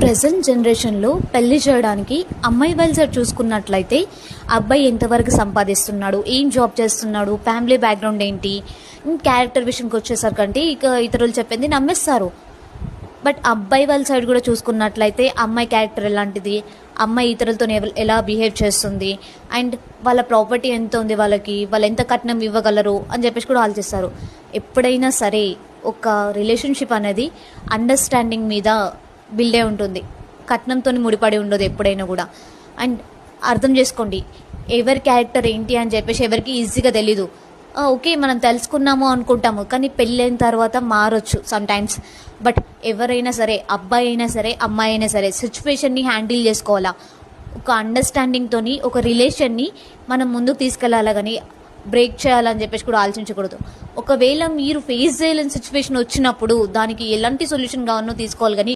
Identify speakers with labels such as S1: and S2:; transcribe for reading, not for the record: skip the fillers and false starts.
S1: Present జనరేషన్లో పెళ్లి చేయడానికి అమ్మాయి వాళ్ళ సైడ్ చూసుకున్నట్లయితే అబ్బాయి ఎంతవరకు సంపాదిస్తున్నాడు, ఏం జాబ్ చేస్తున్నాడు, ఫ్యామిలీ బ్యాక్గ్రౌండ్ ఏంటి, క్యారెక్టర్ విషయంకి వచ్చేసరికంటే ఇక ఇతరులు చెప్పింది నమ్మేస్తారు. బట్ అబ్బాయి వాళ్ళ సైడ్ కూడా చూసుకున్నట్లయితే అమ్మాయి క్యారెక్టర్ ఎలాంటిది, అమ్మాయి ఇతరులతో ఎలా బిహేవ్ చేస్తుంది, అండ్ వాళ్ళ ప్రాపర్టీ ఎంత ఉంది, వాళ్ళు ఎంత కట్నం ఇవ్వగలరు అని చెప్పేసి కూడా ఆలోచిస్తారు. ఎప్పుడైనా సరే ఒక రిలేషన్షిప్ అనేది అండర్స్టాండింగ్ మీద బిల్డే ఉంటుంది, కట్నంతో ముడిపడి ఉండదు ఎప్పుడైనా కూడా. అండ్ అర్థం చేసుకోండి, ఎవరి క్యారెక్టర్ ఏంటి అని చెప్పేసి ఎవరికి ఈజీగా తెలీదు. ఓకే, మనం తెలుసుకున్నాము అనుకుంటాము, కానీ పెళ్ళైన తర్వాత మారొచ్చు సమ్టైమ్స్. బట్ ఎవరైనా సరే, అబ్బాయి అయినా సరే అమ్మాయి అయినా సరే, సిచ్యువేషన్ని హ్యాండిల్ చేసుకోవాలా. ఒక అండర్స్టాండింగ్తోని ఒక రిలేషన్ని మనం ముందుకు తీసుకెళ్ళాలా, కానీ బ్రేక్ చేయాలని చెప్పేసి కూడా ఆలోచించకూడదు. ఒకవేళ మీరు ఫేస్ చేయలేని సిచ్యువేషన్ వచ్చినప్పుడు దానికి ఎలాంటి సొల్యూషన్ కావాలో తీసుకోవాలి, కానీ